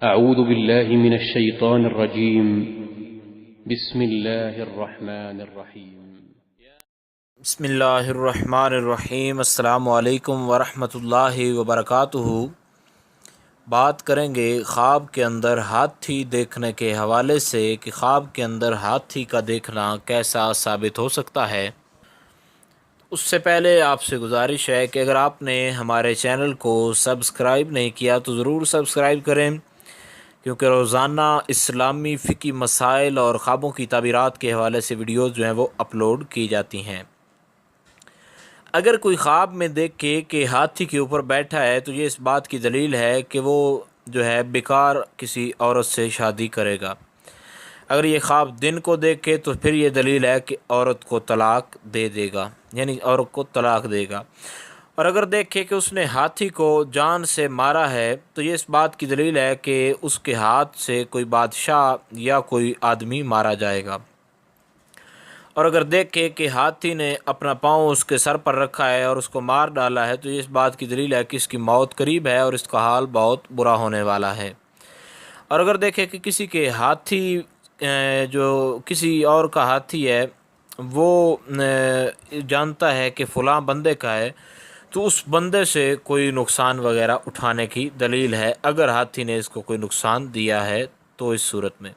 أعوذ بالله من الشيطان الرجيم. بسم الله الرحمن الرحيم. بسم اللہ الرحمن الرحیم۔ السلام علیکم ورحمۃ اللہ وبرکاتہ۔ بات کریں گے خواب کے اندر ہاتھی دیکھنے کے حوالے سے کہ خواب کے اندر ہاتھی کا دیکھنا کیسا ثابت ہو سکتا ہے۔ اس سے پہلے آپ سے گزارش ہے کہ اگر آپ نے ہمارے چینل کو سبسکرائب نہیں کیا تو ضرور سبسکرائب کریں، کیونکہ روزانہ اسلامی فقہی مسائل اور خوابوں کی تعبیرات کے حوالے سے ویڈیوز جو ہیں وہ اپلوڈ کی جاتی ہیں۔ اگر کوئی خواب میں دیکھے کہ ہاتھی کے اوپر بیٹھا ہے تو یہ اس بات کی دلیل ہے کہ وہ جو ہے بیکار کسی عورت سے شادی کرے گا۔ اگر یہ خواب دن کو دیکھے تو پھر یہ دلیل ہے کہ عورت کو طلاق دے دے گا، یعنی عورت کو طلاق دے گا۔ اور اگر دیکھے کہ اس نے ہاتھی کو جان سے مارا ہے تو یہ اس بات کی دلیل ہے کہ اس کے ہاتھ سے کوئی بادشاہ یا کوئی آدمی مارا جائے گا۔ اور اگر دیکھے کہ ہاتھی نے اپنا پاؤں اس کے سر پر رکھا ہے اور اس کو مار ڈالا ہے تو یہ اس بات کی دلیل ہے کہ اس کی موت قریب ہے اور اس کا حال بہت برا ہونے والا ہے۔ اور اگر دیکھے کہ کسی کے ہاتھی جو کسی اور کا ہاتھی ہے وہ جانتا ہے کہ فلاں بندے کا ہے تو اس بندے سے کوئی نقصان وغیرہ اٹھانے کی دلیل ہے اگر ہاتھی نے اس کو کوئی نقصان دیا ہے تو۔ اس صورت میں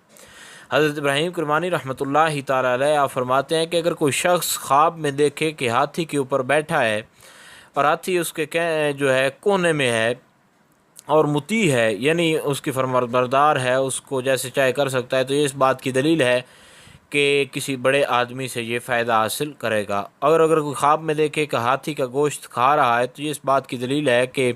حضرت ابراہیم کرمانی رحمۃ اللہ تعالیٰ علیہ آپ فرماتے ہیں کہ اگر کوئی شخص خواب میں دیکھے کہ ہاتھی کے اوپر بیٹھا ہے اور ہاتھی اس کے جو ہے کونے میں ہے اور مطیع ہے، یعنی اس کی فرمانبردار ہے، اس کو جیسے چاہے کر سکتا ہے، تو یہ اس بات کی دلیل ہے کہ کسی بڑے آدمی سے یہ فائدہ حاصل کرے گا۔ اور اگر کوئی خواب میں دیکھے کہ ہاتھی کا گوشت کھا رہا ہے تو یہ اس بات کی دلیل ہے کہ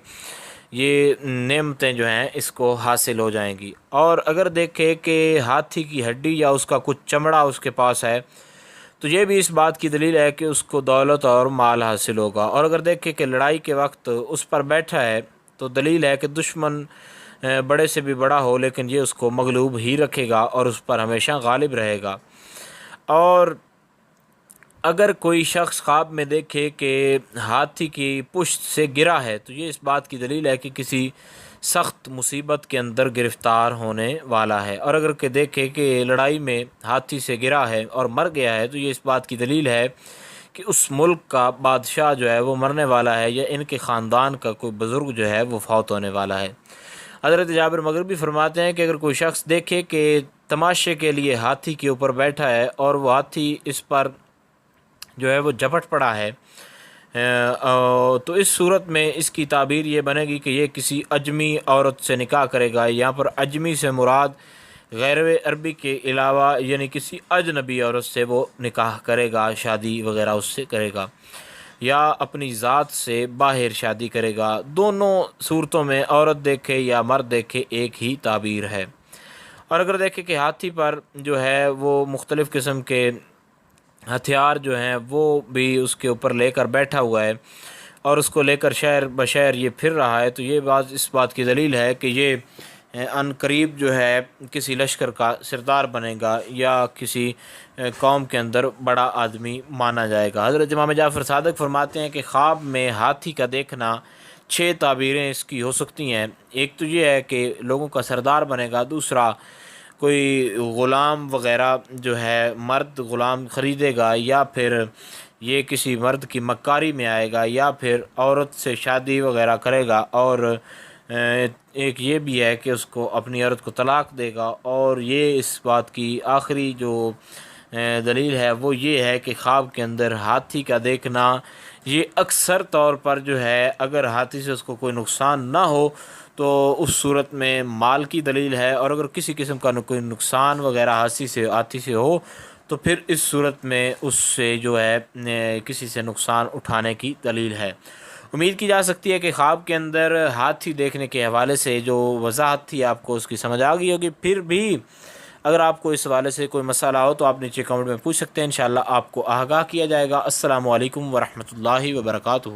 یہ نعمتیں جو ہیں اس کو حاصل ہو جائیں گی۔ اور اگر دیکھے کہ ہاتھی کی ہڈی یا اس کا کچھ چمڑا اس کے پاس ہے تو یہ بھی اس بات کی دلیل ہے کہ اس کو دولت اور مال حاصل ہوگا۔ اور اگر دیکھے کہ لڑائی کے وقت اس پر بیٹھا ہے تو دلیل ہے کہ دشمن بڑے سے بھی بڑا ہو لیکن یہ اس کو مغلوب ہی رکھے گا اور اس پر ہمیشہ غالب رہے گا۔ اور اگر کوئی شخص خواب میں دیکھے کہ ہاتھی کی پشت سے گرا ہے تو یہ اس بات کی دلیل ہے کہ کسی سخت مصیبت کے اندر گرفتار ہونے والا ہے۔ اور اگر کہ دیکھے کہ لڑائی میں ہاتھی سے گرا ہے اور مر گیا ہے تو یہ اس بات کی دلیل ہے کہ اس ملک کا بادشاہ جو ہے وہ مرنے والا ہے یا ان کے خاندان کا کوئی بزرگ جو ہے وہ فوت ہونے والا ہے۔ حضرت جابر مغربی فرماتے ہیں کہ اگر کوئی شخص دیکھے کہ تماشے کے لیے ہاتھی کے اوپر بیٹھا ہے اور وہ ہاتھی اس پر جو ہے وہ جھپٹ پڑا ہے تو اس صورت میں اس کی تعبیر یہ بنے گی کہ یہ کسی اجمی عورت سے نکاح کرے گا۔ یہاں پر اجمی سے مراد غیر عربی کے علاوہ یعنی کسی اجنبی عورت سے وہ نکاح کرے گا، شادی وغیرہ اس سے کرے گا، یا اپنی ذات سے باہر شادی کرے گا۔ دونوں صورتوں میں عورت دیکھے یا مرد دیکھے ایک ہی تعبیر ہے۔ اور اگر دیکھے کہ ہاتھی پر جو ہے وہ مختلف قسم کے ہتھیار جو ہیں وہ بھی اس کے اوپر لے کر بیٹھا ہوا ہے اور اس کو لے کر شہر بشہر یہ پھر رہا ہے تو یہ بات اس بات کی دلیل ہے کہ یہ ان قریب جو ہے کسی لشکر کا سردار بنے گا یا کسی قوم کے اندر بڑا آدمی مانا جائے گا۔ حضرت امام جعفر صادق فرماتے ہیں کہ خواب میں ہاتھی کا دیکھنا 6 تعبیریں اس کی ہو سکتی ہیں۔ ایک تو یہ ہے کہ لوگوں کا سردار بنے گا، دوسرا کوئی غلام وغیرہ جو ہے مرد غلام خریدے گا، یا پھر یہ کسی مرد کی مکاری میں آئے گا، یا پھر عورت سے شادی وغیرہ کرے گا، اور ایک یہ بھی ہے کہ اس کو اپنی عورت کو طلاق دے گا۔ اور یہ اس بات کی آخری جو دلیل ہے وہ یہ ہے کہ خواب کے اندر ہاتھی کا دیکھنا یہ اکثر طور پر جو ہے اگر ہاتھی سے اس کو کوئی نقصان نہ ہو تو اس صورت میں مال کی دلیل ہے، اور اگر کسی قسم کا کوئی نقصان وغیرہ ہاتھی سے ہو تو پھر اس صورت میں اس سے جو ہے کسی سے نقصان اٹھانے کی دلیل ہے۔ امید کی جا سکتی ہے کہ خواب کے اندر ہاتھی دیکھنے کے حوالے سے جو وضاحت تھی آپ کو اس کی سمجھ آ گئی ہوگی۔ پھر بھی اگر آپ کو اس حوالے سے کوئی مسئلہ ہو تو آپ نیچے کمنٹ میں پوچھ سکتے ہیں، انشاءاللہ آپ کو آگاہ کیا جائے گا۔ السلام علیکم ورحمۃ اللہ وبرکاتہ۔